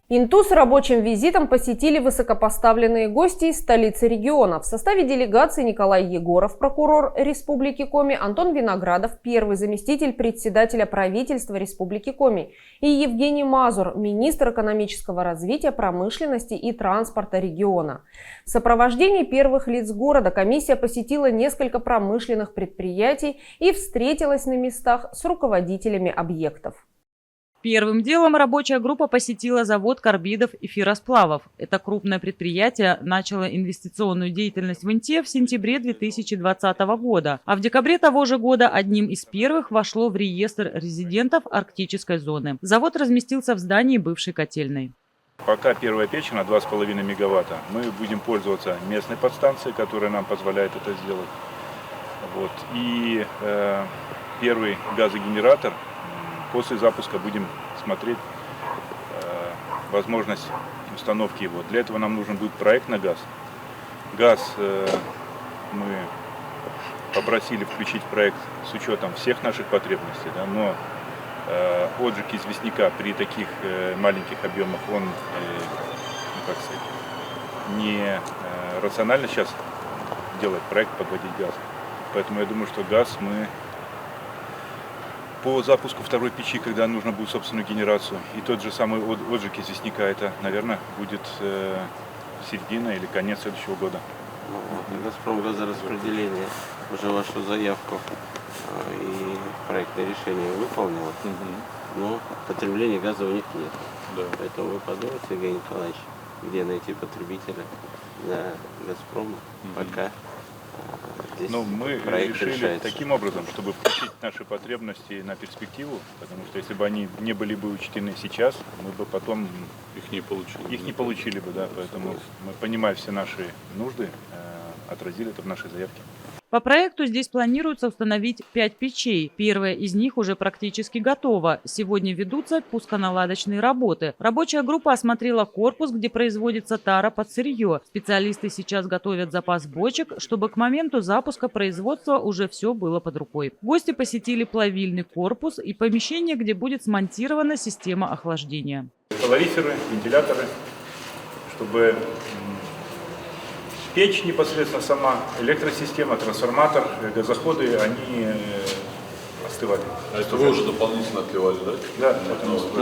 Инту с рабочим визитом посетили высокопоставленные гости из столицы региона. В составе делегации Николай Егоров, прокурор Республики Коми, Антон Виноградов, первый заместитель председателя правительства Республики Коми, и Евгений Мазур, министр экономического развития, промышленности и транспорта региона. В сопровождении первых лиц города комиссия посетила несколько промышленных предприятий и встретилась на местах с руководителями объектов. Первым делом рабочая группа посетила завод карбидов и ферросплавов. Это крупное предприятие начало инвестиционную деятельность в Инте в сентябре 2020 года, а в декабре того же года одним из первых вошло в реестр резидентов арктической зоны. Завод разместился в здании бывшей котельной. Пока первая печь на 2,5 мегаватта, мы будем пользоваться местной подстанцией, которая нам позволяет это сделать. Вот. И первый газогенератор после запуска будем смотреть возможность установки его. Для этого нам нужен будет проект на газ. Газ мы попросили включить в проект с учетом всех наших потребностей, да, но отжиг известняка при таких маленьких объемах, он, как сказать, не рационально сейчас делать проект, подводить газ. Поэтому я думаю, что газ мы по запуску второй печи, когда нужно будет собственную генерацию, и тот же самый отжиг известняка, это, наверное, будет середина или конец следующего года. Газпром газораспределение уже вашу заявку и проектное решение выполнило, но потребления газа у них нет. Да. Поэтому вы подумайте, Евгений Николаевич, где найти потребителя для Газпрома, пока но мы решили решается таким образом, чтобы включить наши потребности на перспективу, потому что если бы они не были бы учтены сейчас, мы бы потом их не получили бы, да, поэтому мы, понимая все наши нужды, отразили это в нашей заявке. По проекту здесь планируется установить 5 печей. Первая из них уже практически готова. Сегодня ведутся пусконаладочные работы. Рабочая группа осмотрела корпус, где производится тара под сырье. Специалисты сейчас готовят запас бочек, чтобы к моменту запуска производства уже все было под рукой. Гости посетили плавильный корпус и помещение, где будет смонтирована система охлаждения. Калориферы, вентиляторы, чтобы печь непосредственно сама, электросистема, трансформатор, газоходы, они остывали. А это вы уже дополнительно отливали, да? Да.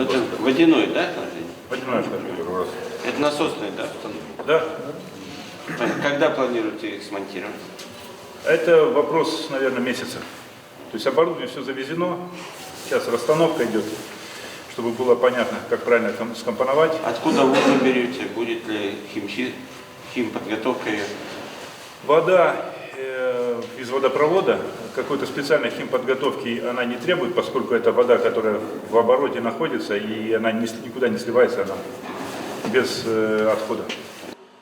Это водяной, да, охлаждение? Водяное охлаждение. Это насосный, да? Да. Когда планируете их смонтировать? Это вопрос, наверное, месяца. То есть оборудование все завезено, сейчас расстановка идет, чтобы было понятно, как правильно скомпоновать. Откуда воду берете? Будет ли химподготовка ее? Вода из водопровода, какой-то специальной химподготовки она не требует, поскольку это вода, которая в обороте находится, и она никуда не сливается, она без отхода.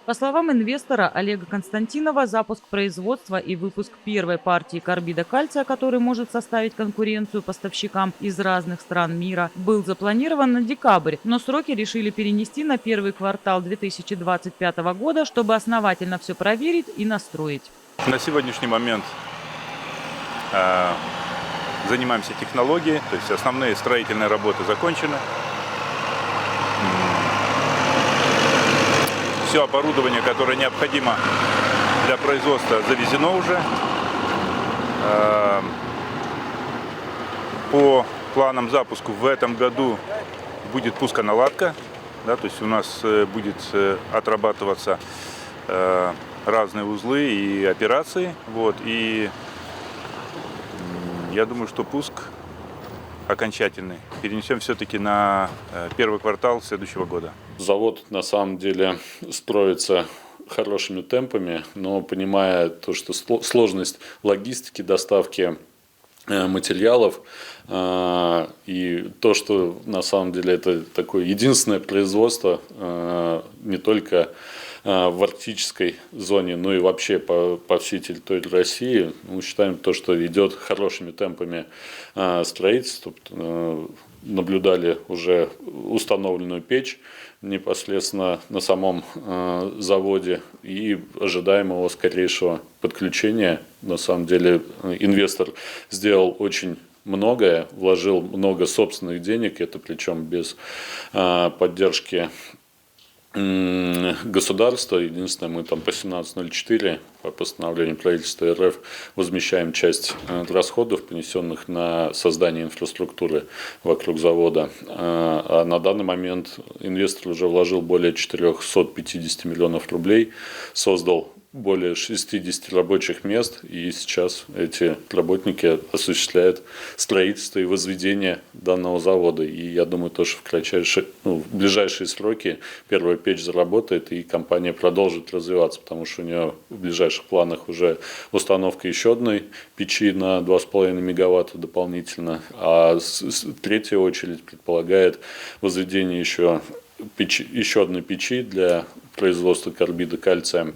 По словам инвестора Олега Константинова, запуск производства и выпуск первой партии карбида кальция, который может составить конкуренцию поставщикам из разных стран мира, был запланирован на декабрь, но сроки решили перенести на первый квартал 2025 года, чтобы основательно все проверить и настроить. На сегодняшний момент занимаемся технологией, то есть основные строительные работы закончены. Все оборудование, которое необходимо для производства, завезено уже. По планам запуска в этом году будет пусконаладка, да, то есть у нас будет отрабатываться разные узлы и операции. Вот, и я думаю, что пуск окончательный перенесем все-таки на первый квартал следующего года. Завод на самом деле строится хорошими темпами, но понимая то, что сложность логистики, доставки материалов и то, что на самом деле это такое единственное производство не только в арктической зоне, но и вообще по всей территории России, мы считаем то, что идет хорошими темпами строительство. Наблюдали уже установленную печь непосредственно на самом заводе и ожидаем его скорейшего подключения. На самом деле инвестор сделал очень многое, вложил много собственных денег, это причем без поддержки государства. Единственное, мы там по 17.04 по постановлению правительства РФ возмещаем часть расходов, понесенных на создание инфраструктуры вокруг завода. А на данный момент инвестор уже вложил более 450 миллионов рублей, создал более 60 рабочих мест, и сейчас эти работники осуществляют строительство и возведение данного завода. И я думаю, тоже в ближайшие сроки первая печь заработает, и компания продолжит развиваться, потому что у нее в ближайших планах уже установка еще одной печи на 2,5 мегаватта дополнительно, а третья очередь предполагает возведение еще одной печи для производства карбида кальция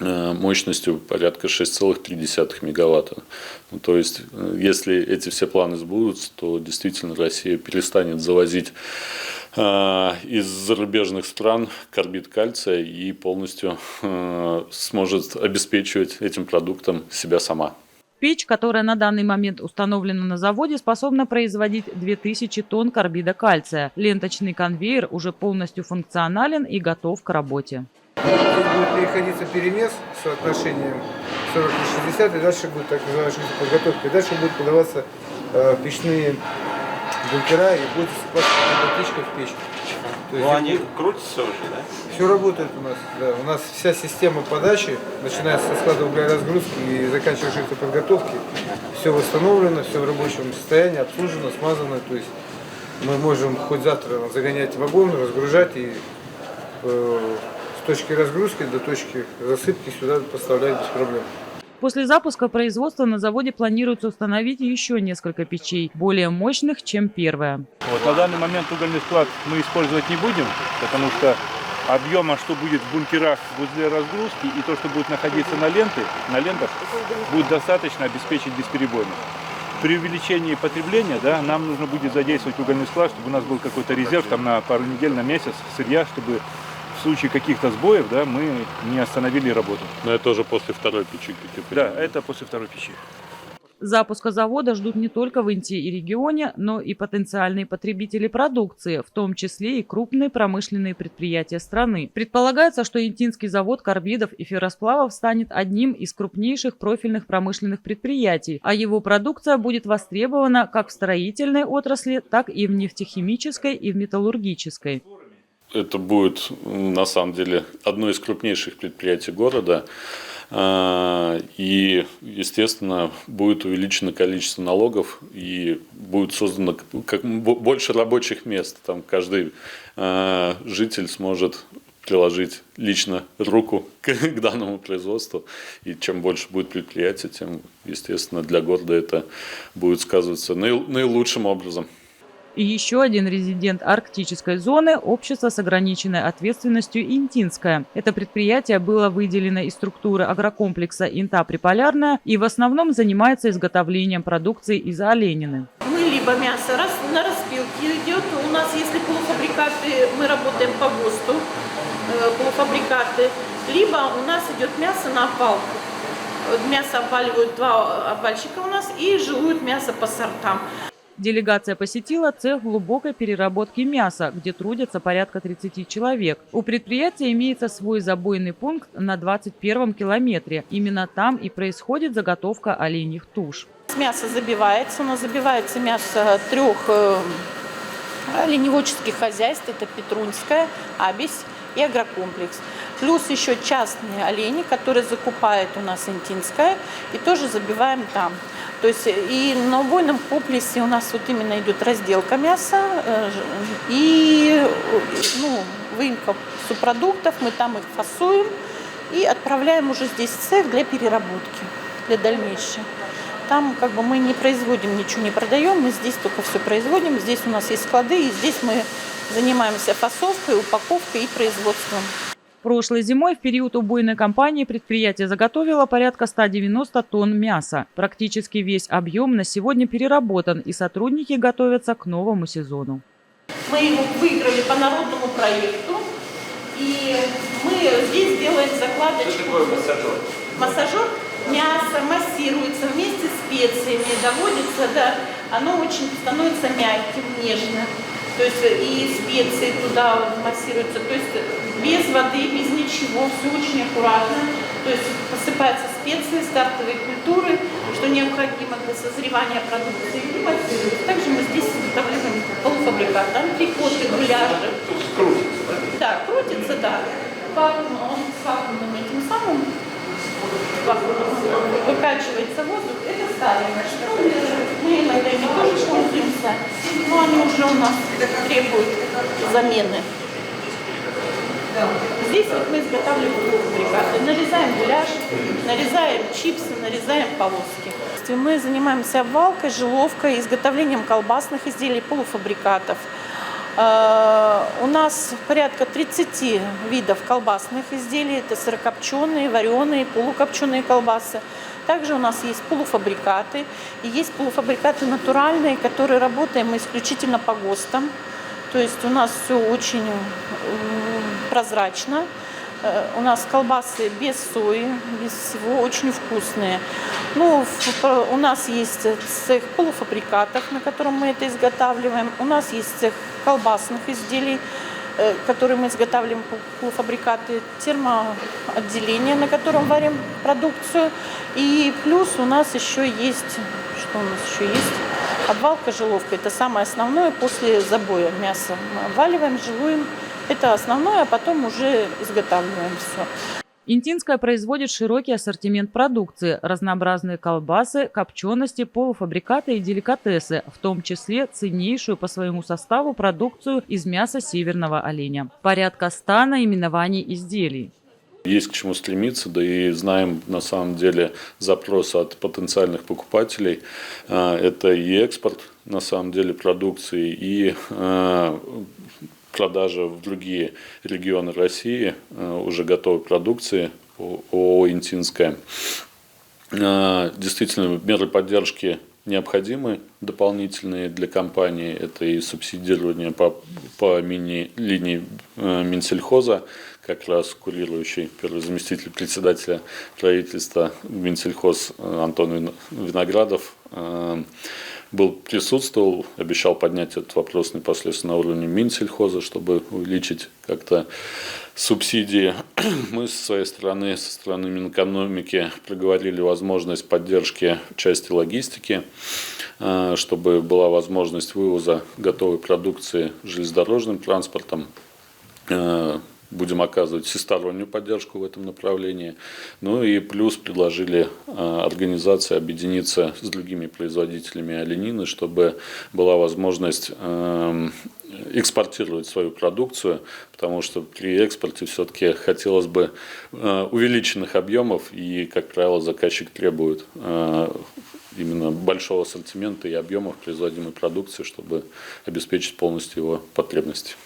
мощностью порядка 6,3 мегаватта. То есть, если эти все планы сбудутся, то действительно Россия перестанет завозить из зарубежных стран карбид кальция и полностью сможет обеспечивать этим продуктом себя сама. Печь, которая на данный момент установлена на заводе, способна производить 2000 тонн карбида кальция. Ленточный конвейер уже полностью функционален и готов к работе. Здесь будет переходиться перемес с соотношением 40 на 60, и дальше будет так называемая подготовка. И дальше будут подаваться печные бункера, и будет засыпаться птичка в печь. Они крутятся уже, да? Все работает у нас. Да. У нас вся система подачи, начиная со склада углеразгрузки и заканчивая шахтоподготовки, все восстановлено, все в рабочем состоянии, обслужено, смазано. То есть мы можем хоть завтра загонять вагон, разгружать и с точки разгрузки до точки засыпки сюда поставлять без проблем. После запуска производства на заводе планируется установить еще несколько печей, более мощных, чем первая. На данный момент угольный склад мы использовать не будем, потому что объема, что будет в бункерах возле разгрузки, и то, что будет находиться на лентах, будет достаточно обеспечить бесперебойность. При увеличении потребления, нам нужно будет задействовать угольный склад, чтобы у нас был какой-то резерв там, на пару недель, на месяц сырья, чтобы в случае каких-то сбоев мы не остановили работу. Но это уже после второй печи? Да, это после второй печи. Запуска завода ждут не только в Инте и регионе, но и потенциальные потребители продукции, в том числе и крупные промышленные предприятия страны. Предполагается, что Интинский завод карбидов и ферросплавов станет одним из крупнейших профильных промышленных предприятий, а его продукция будет востребована как в строительной отрасли, так и в нефтехимической и в металлургической. Это будет, на самом деле, одно из крупнейших предприятий города. И, естественно, будет увеличено количество налогов и будет создано больше рабочих мест. Там каждый житель сможет приложить лично руку к данному производству. И чем больше будет предприятий, тем, естественно, для города это будет сказываться наилучшим образом. И еще один резидент арктической зоны – общество с ограниченной ответственностью «Интинское». Это предприятие было выделено из структуры агрокомплекса «Инта Приполярная» и в основном занимается изготовлением продукции из оленины. Мы либо мясо на распилке идет, у нас если полуфабрикаты, мы работаем по ГОСТу, полуфабрикаты, либо у нас идет мясо на опалку. Мясо опаливают 2 опальщика у нас и жируют мясо по сортам. Делегация посетила цех глубокой переработки мяса, где трудятся порядка 30 человек. У предприятия имеется свой забойный пункт на 21-м километре. Именно там и происходит заготовка оленьих туш. Мясо забивается. У нас забивается мясо 3 оленеводческих хозяйств. Это Петрунская, Абись и агрокомплекс. Плюс еще частные олени, которые закупает у нас Интинская, и тоже забиваем там. То есть и на убойном комплексе у нас вот именно идет разделка мяса и выемка субпродуктов. Мы там их фасуем и отправляем уже здесь в цех для переработки, для дальнейшей. Там мы не производим, ничего не продаем, мы здесь только все производим. Здесь у нас есть склады, и здесь мы занимаемся фасовкой, упаковкой и производством. Прошлой зимой в период убойной кампании предприятие заготовило порядка 190 тонн мяса. Практически весь объем на сегодня переработан, и сотрудники готовятся к новому сезону. Мы его выиграли по народному проекту, и мы здесь делаем закладочку. Что такое массажер? Массажер? Мясо массируется вместе с специями, доводится до оно очень становится мягким, нежным. То есть и специи туда массируются, то есть без воды, без ничего, все очень аккуратно. То есть посыпаются специи, стартовые культуры, что необходимо для созревания продукции, и массируются. Также мы здесь изготавливаем полуфабрикаты, антрикоты, гуляши. Да, крутится, да. Он с вакуумом этим самым выкачивается воздух, это старое. Мы иногда ими тоже пользуемся, но они уже у нас требуют замены. Здесь вот мы изготавливаем полуфабрикаты, нарезаем гуляш, нарезаем чипсы, нарезаем полоски. Мы занимаемся обвалкой, жиловкой, изготовлением колбасных изделий, полуфабрикатов. У нас порядка 30 видов колбасных изделий. Это сырокопченые, вареные, полукопченые колбасы. Также у нас есть полуфабрикаты. И есть полуфабрикаты натуральные, которые работаем мы исключительно по ГОСТам. То есть у нас все очень прозрачно. У нас колбасы без сои, без всего, очень вкусные. Ну, у нас есть цех полуфабрикатов, на котором мы это изготавливаем. У нас есть цех колбасных изделий, которые мы изготавливаем полуфабрикаты, термоотделение, на котором варим продукцию. И плюс у нас еще есть, что у нас еще есть? Обвалка, жиловка. Это самое основное после забоя мяса. Мы обваливаем, жилуем. Это основное, а потом уже изготавливаем все. Интинская производит широкий ассортимент продукции, разнообразные колбасы, копчености, полуфабрикаты и деликатесы, в том числе ценнейшую по своему составу продукцию из мяса северного оленя. Порядка 100 наименований изделий. Есть к чему стремиться, да и знаем на самом деле запросы от потенциальных покупателей. Это и экспорт на самом деле продукции, и продажа в другие регионы России уже готовой продукции ООО «Интинская». Действительно, меры поддержки необходимы дополнительные для компании. Это и субсидирование по линии Минсельхоза, как раз курирующий первый заместитель председателя правительства Минсельхоз Антон Виноградов присутствовал, обещал поднять этот вопрос непосредственно на уровне Минсельхоза, чтобы увеличить как-то субсидии. Мы со своей стороны, со стороны Минэкономики, проговорили возможность поддержки в части логистики, чтобы была возможность вывоза готовой продукции железнодорожным транспортом. Будем оказывать всестороннюю поддержку в этом направлении. Ну и плюс предложили организации объединиться с другими производителями оленины, чтобы была возможность экспортировать свою продукцию, потому что при экспорте все-таки хотелось бы увеличенных объемов, и, как правило, заказчик требует именно большого ассортимента и объемов производимой продукции, чтобы обеспечить полностью его потребности.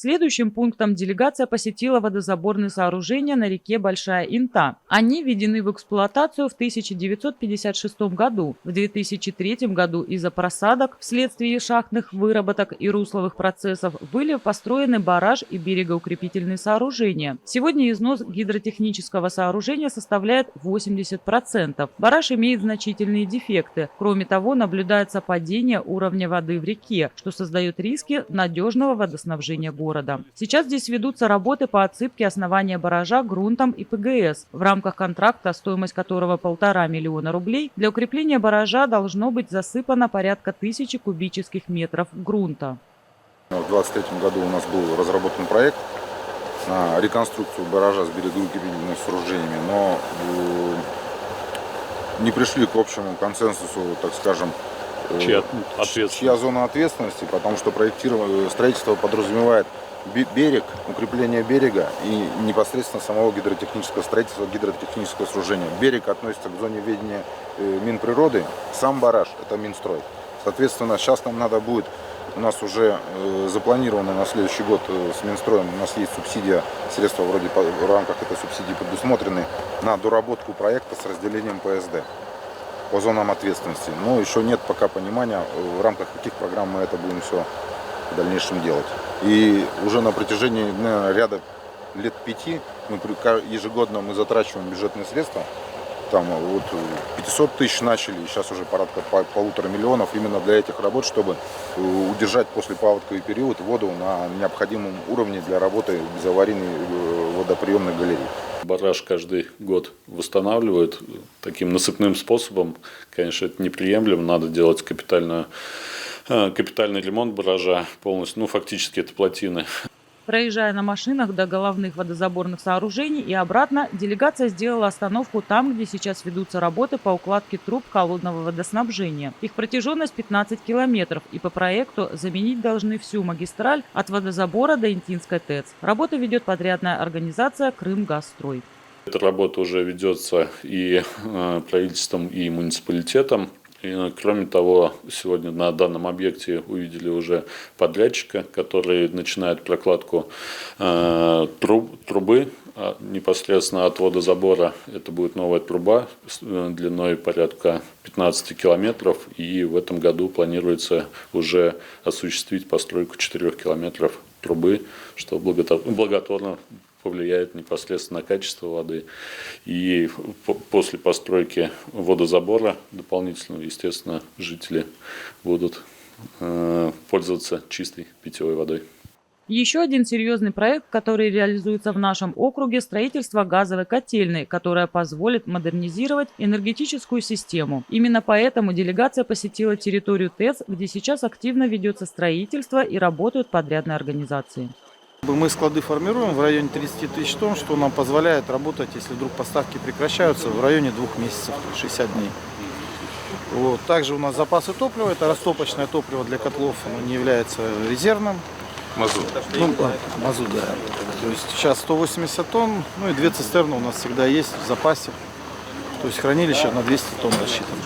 Следующим пунктом делегация посетила водозаборные сооружения на реке Большая Инта. Они введены в эксплуатацию в 1956 году. В 2003 году из-за просадок вследствие шахтных выработок и русловых процессов были построены бараж и берегоукрепительные сооружения. Сегодня износ гидротехнического сооружения составляет 80%. Бараж имеет значительные дефекты. Кроме того, наблюдается падение уровня воды в реке, что создает риски надежного водоснабжения города. Сейчас здесь ведутся работы по отсыпке основания баража грунтом и ПГС. В рамках контракта, стоимость которого 1,5 миллиона рублей, для укрепления баража должно быть засыпано порядка 1000 кубических метров грунта. В 2023 году у нас был разработан проект на реконструкцию баража с берегоукрепительными сооружениями, но не пришли к общему консенсусу, так скажем, чья зона ответственности, потому что строительство подразумевает берег, укрепление берега и непосредственно самого гидротехнического строительства, гидротехнического сооружения. Берег относится к зоне ведения Минприроды, сам бараж – это Минстрой. Соответственно, сейчас нам надо будет, у нас уже запланировано на следующий год с Минстроем, у нас есть субсидия, средства вроде в рамках этой субсидии предусмотрены на доработку проекта с разделением ПСД по зонам ответственности. Но еще нет пока понимания, в рамках каких программ мы это будем все в дальнейшем делать. И уже на протяжении, наверное, ряда лет 5 ежегодно мы затрачиваем бюджетные средства там вот 500 тысяч начали, сейчас уже порядка 1,5 миллионов именно для этих работ, чтобы удержать после паводковый период воду на необходимом уровне для работы безаварийной водоприемной галереи. Барраж каждый год восстанавливают таким насыпным способом. Конечно, это неприемлемо, надо делать капитальный ремонт барража полностью, фактически это плотины. Проезжая на машинах до головных водозаборных сооружений и обратно, делегация сделала остановку там, где сейчас ведутся работы по укладке труб холодного водоснабжения. Их протяженность 15 километров, и по проекту заменить должны всю магистраль от водозабора до Интинской ТЭЦ. Работу ведет подрядная организация «Крымгазстрой». Эта работа уже ведется и правительством, и муниципалитетом. И, кроме того, сегодня на данном объекте увидели уже подрядчика, который начинает прокладку трубы непосредственно от водозабора. Это будет новая труба с длиной порядка 15 километров. И в этом году планируется уже осуществить постройку 4 километров трубы, что благотворно повлияет непосредственно на качество воды. И после постройки водозабора дополнительного, естественно, жители будут пользоваться чистой питьевой водой. Еще один серьезный проект, который реализуется в нашем округе – строительство газовой котельной, которая позволит модернизировать энергетическую систему. Именно поэтому делегация посетила территорию ТЭЦ, где сейчас активно ведется строительство и работают подрядные организации. Мы склады формируем в районе 30 тысяч тонн, что нам позволяет работать, если вдруг поставки прекращаются, в районе 2 месяцев, 60 дней. Вот. Также у нас запасы топлива, это растопочное топливо для котлов, оно не является резервным. Мазут. Мазут, да. То есть сейчас 180 тонн, и 2 цистерны у нас всегда есть в запасе. То есть хранилище на 200 тонн рассчитано.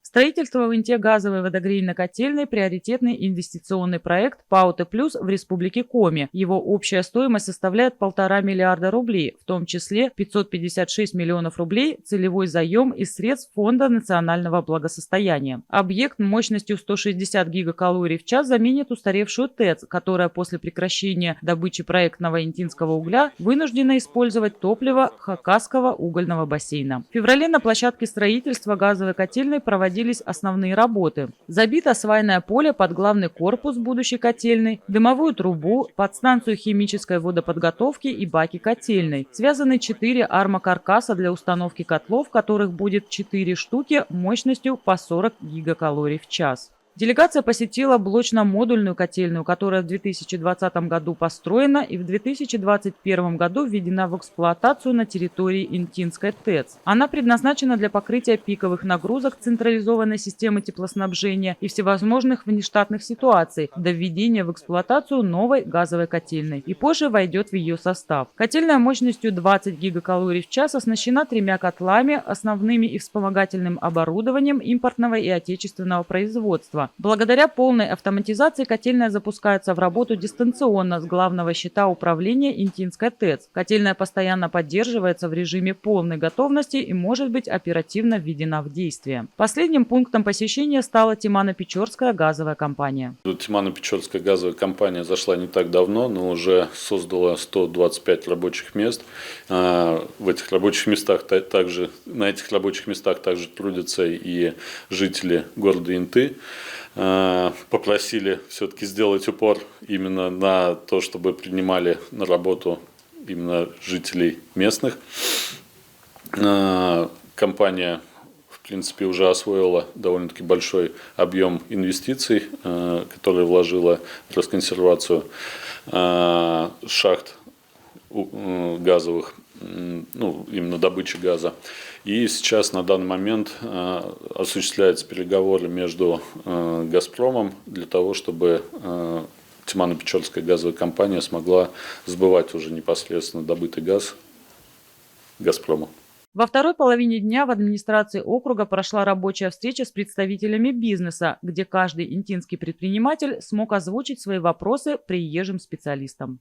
Строительство в Инте газовой водогрейно-котельной – приоритетный инвестиционный проект ПАОТ+ в Республике Коми. Его общая стоимость составляет 1,5 миллиарда рублей, в том числе 556 миллионов рублей – целевой заем из средств Фонда национального благосостояния. Объект мощностью 160 гигакалорий в час заменит устаревшую ТЭЦ, которая после прекращения добычи проектного интинского угля вынуждена использовать топливо Хакасского угольного бассейна. В феврале на площадке строительства газовой котельной проводились основные работы. Забито свайное поле под главный корпус будущей котельной, дымовую трубу, подстанцию химической водоподготовки и баки котельной. Связаны 4 армокаркаса для установки котлов, которых будет 4 штуки мощностью по 40 гигакалорий в час. Делегация посетила блочно-модульную котельную, которая в 2020 году построена и в 2021 году введена в эксплуатацию на территории Интинской ТЭЦ. Она предназначена для покрытия пиковых нагрузок централизованной системы теплоснабжения и всевозможных внештатных ситуаций до введения в эксплуатацию новой газовой котельной и позже войдет в ее состав. Котельная мощностью 20 гигакалорий в час оснащена 3 котлами, основными и вспомогательным оборудованием импортного и отечественного производства. Благодаря полной автоматизации котельная запускается в работу дистанционно с главного щита управления Интинской ТЭЦ. Котельная постоянно поддерживается в режиме полной готовности и может быть оперативно введена в действие. Последним пунктом посещения стала Тимано-Печорская газовая компания. Тимано-Печорская газовая компания зашла не так давно, но уже создала 125 рабочих мест. На этих рабочих местах также трудятся и жители города Инты. Попросили все-таки сделать упор именно на то, чтобы принимали на работу именно жителей местных. Компания, в принципе, уже освоила довольно-таки большой объем инвестиций, которые вложила в расконсервацию шахт газовых, именно добычи газа. И сейчас на данный момент осуществляются переговоры между «Газпромом» для того, чтобы Тимано-Печорская газовая компания смогла сбывать уже непосредственно добытый газ «Газпрому». Во второй половине дня в администрации округа прошла рабочая встреча с представителями бизнеса, где каждый интинский предприниматель смог озвучить свои вопросы приезжим специалистам.